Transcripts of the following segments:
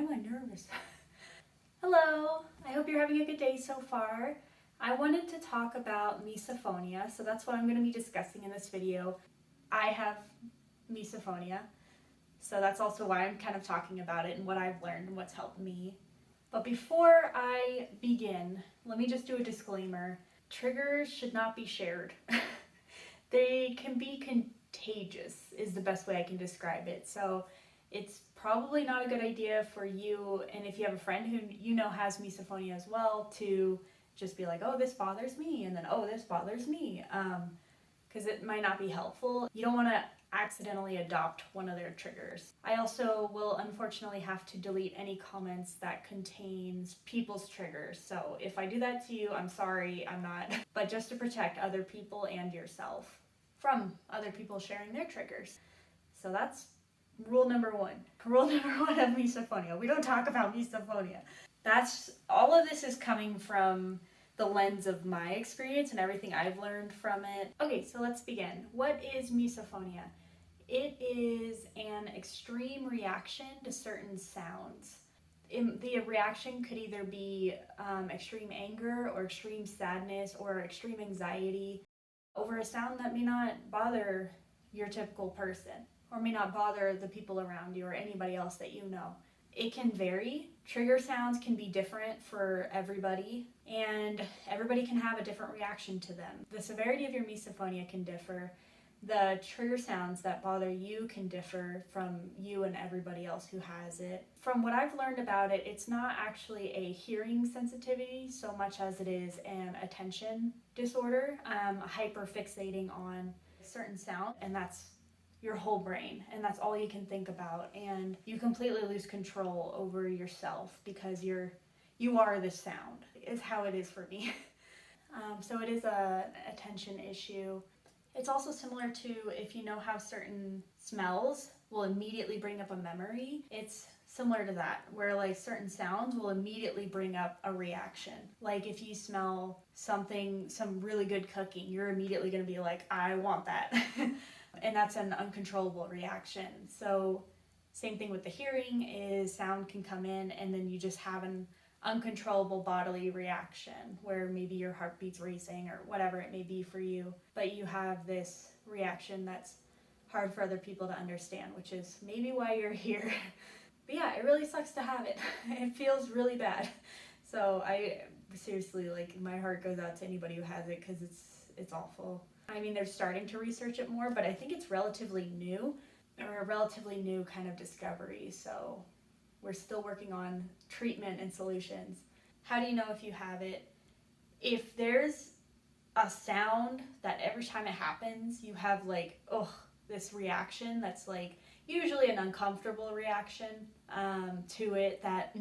am I nervous? Hello, I hope you're having a good day so far. I wanted to talk about misophonia, so that's what I'm going to be discussing in this video. I have misophonia, so that's also why I'm kind of talking about it and what I've learned and what's helped me. But before I begin, let me just do a disclaimer. Triggers should not be shared. They can be contagious, is the best way I can describe it. So it's probably not a good idea for you, and if you have a friend who you know has misophonia as well, to just be like, oh, this bothers me, and then, oh, this bothers me, because it might not be helpful. You don't want to accidentally adopt one of their triggers. I also will unfortunately have to delete any comments that contains people's triggers. So if I do that to you, I'm sorry, I'm not. But just to protect other people and yourself from other people sharing their triggers. So that's rule number one. Rule number one of misophonia. We don't talk about misophonia. That's all of this is coming from the lens of my experience and everything I've learned from it. Okay, so let's begin. What is misophonia? It is an extreme reaction to certain sounds. The reaction could either be extreme anger or extreme sadness or extreme anxiety over a sound that may not bother your typical person or may not bother the people around you or anybody else that you know. It can vary. Trigger sounds can be different for everybody, and everybody can have a different reaction to them. The severity of your misophonia can differ. The trigger sounds that bother you can differ from you and everybody else who has it. From what I've learned about it, it's not actually a hearing sensitivity so much as it is an attention disorder, hyperfixating on a certain sound, and that's your whole brain, and that's all you can think about, and you completely lose control over yourself because you are the sound, is how it is for me. So it is an attention issue. It's also similar to if you know how certain smells will immediately bring up a memory. It's similar to that, where like certain sounds will immediately bring up a reaction. Like if you smell something, some really good cooking, you're immediately going to be like, I want that. And that's an uncontrollable reaction. So same thing with the hearing is sound can come in and then you just have an uncontrollable bodily reaction where maybe your heartbeat's racing or whatever it may be for you, but you have this reaction that's hard for other people to understand, which is maybe why you're here. But yeah, it really sucks to have it. It feels really bad. So I seriously, like, my heart goes out to anybody who has it because it's awful. I mean, they're starting to research it more, but I think it's relatively new, or a relatively new kind of discovery. So we're still working on treatment and solutions. How do you know if you have it? If there's a sound that every time it happens, you have like, this reaction that's like usually an uncomfortable reaction to it that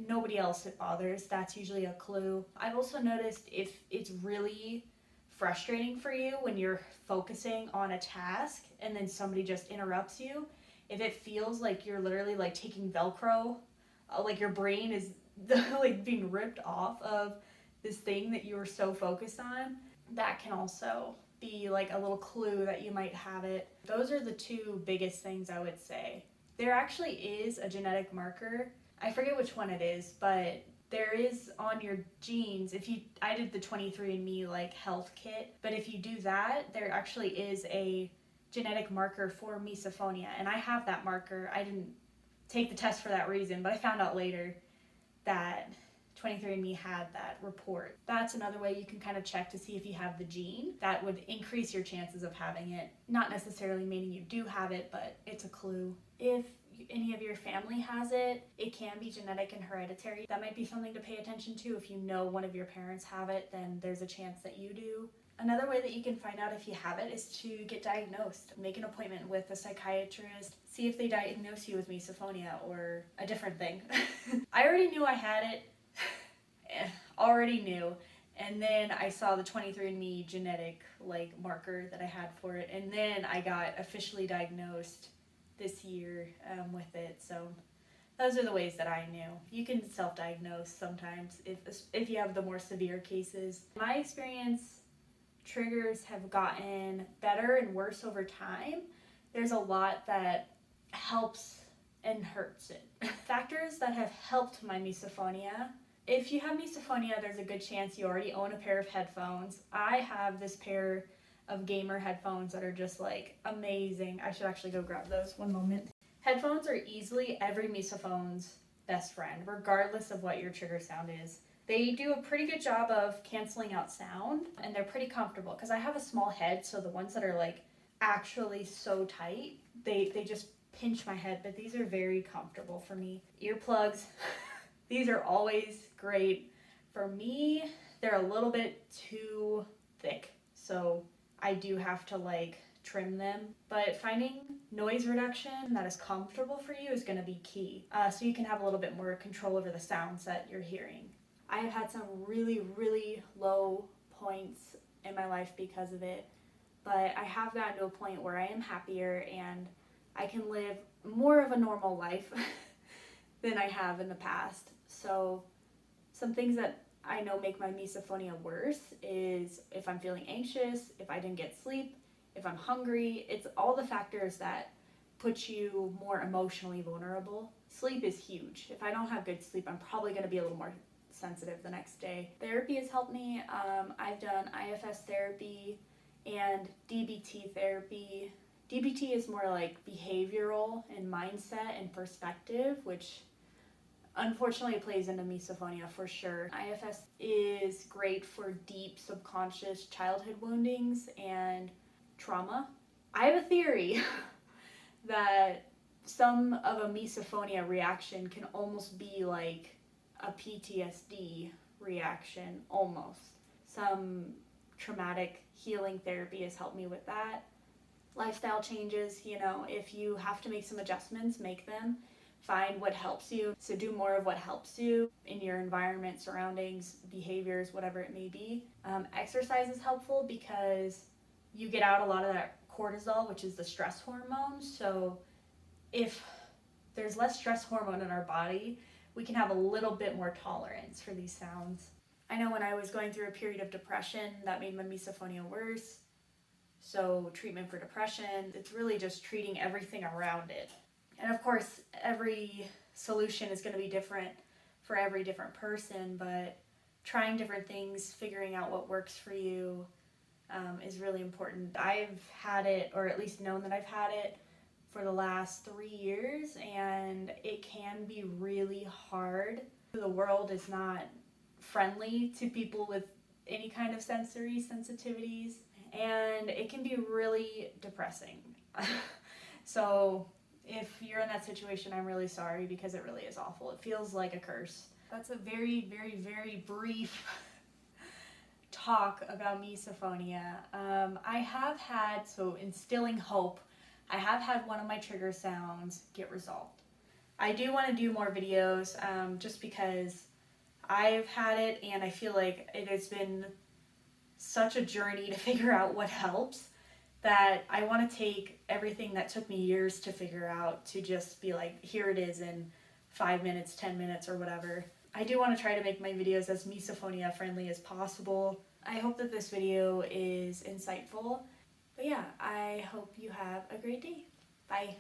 nobody else it bothers, that's usually a clue. I've also noticed if it's really frustrating for you when you're focusing on a task and then somebody just interrupts you, if it feels like you're literally like taking Velcro, like your brain is like being ripped off of this thing that you were so focused on, that can also be like a little clue that you might have it. Those are the two biggest things I would say. There actually is a genetic marker. I forget which one it is, but there is on your genes. I did the 23andMe like health kit, but if you do that, there actually is a genetic marker for misophonia, and I have that marker. I didn't take the test for that reason, but I found out later that 23andMe had that report. That's another way you can kind of check to see if you have the gene. That would increase your chances of having it. Not necessarily meaning you do have it, but it's a clue. If any of your family has it, it can be genetic and hereditary. That might be something to pay attention to. If you know one of your parents have it, then there's a chance that you do. Another way that you can find out if you have it is to get diagnosed. Make an appointment with a psychiatrist. See if they diagnose you with misophonia or a different thing. I already knew I had it. Already knew. And then I saw the 23andMe genetic like marker that I had for it. And then I got officially diagnosed this year with it. So those are the ways that I knew. You can self-diagnose sometimes if you have the more severe cases. In my experience, triggers have gotten better and worse over time. There's a lot that helps and hurts it. Factors that have helped my misophonia. If you have misophonia, there's a good chance you already own a pair of headphones. I have this pair of gamer headphones that are just like amazing. I should actually go grab those. One moment. Headphones are easily every misophone's best friend, regardless of what your trigger sound is. They do a pretty good job of canceling out sound, and they're pretty comfortable because I have a small head, so the ones that are like actually so tight, they just pinch my head, but these are very comfortable for me. Earplugs, these are always great. For me, they're a little bit too thick, so I do have to like trim them, but finding noise reduction that is comfortable for you is going to be key, so you can have a little bit more control over the sounds that you're hearing. I have had some really low points in my life because of it, but I have gotten to a point where I am happier and I can live more of a normal life than I have in the past. So some things that I know make my misophonia worse is if I'm feeling anxious, if I didn't get sleep, if I'm hungry. It's all the factors that put you more emotionally vulnerable. Sleep is huge. If I don't have good sleep, I'm probably going to be a little more sensitive the next day. Therapy has helped me. I've done IFS therapy and DBT therapy. DBT is more like behavioral and mindset and perspective, which unfortunately plays into misophonia for sure. IFS is great for deep subconscious childhood woundings and trauma. I have a theory that some of a misophonia reaction can almost be like a PTSD reaction, almost. Some traumatic healing therapy has helped me with that. Lifestyle changes, if you have to make some adjustments, make them. Find what helps you. So do more of what helps you in your environment, surroundings, behaviors, whatever it may be. Exercise is helpful because you get out a lot of that cortisol, which is the stress hormone. So if there's less stress hormone in our body, we can have a little bit more tolerance for these sounds. I know when I was going through a period of depression, that made my misophonia worse. So treatment for depression, it's really just treating everything around it. And of course, every solution is going to be different for every different person, but trying different things, figuring out what works for you is really important. I've had it, or at least known that I've had it, for the last 3 years, and it can be really hard. The world is not friendly to people with any kind of sensory sensitivities, and it can be really depressing. So if you're in that situation, I'm really sorry, because it really is awful. It feels like a curse. That's a very brief talk about misophonia. I have had, so instilling hope, I have had one of my trigger sounds get resolved. I do want to do more videos just because I've had it and I feel like it has been such a journey to figure out what helps, that I want to take everything that took me years to figure out to just be like, here it is in 5 minutes, 10 minutes, or whatever. I do want to try to make my videos as misophonia friendly as possible. I hope that this video is insightful. But yeah, I hope you have a great day. Bye.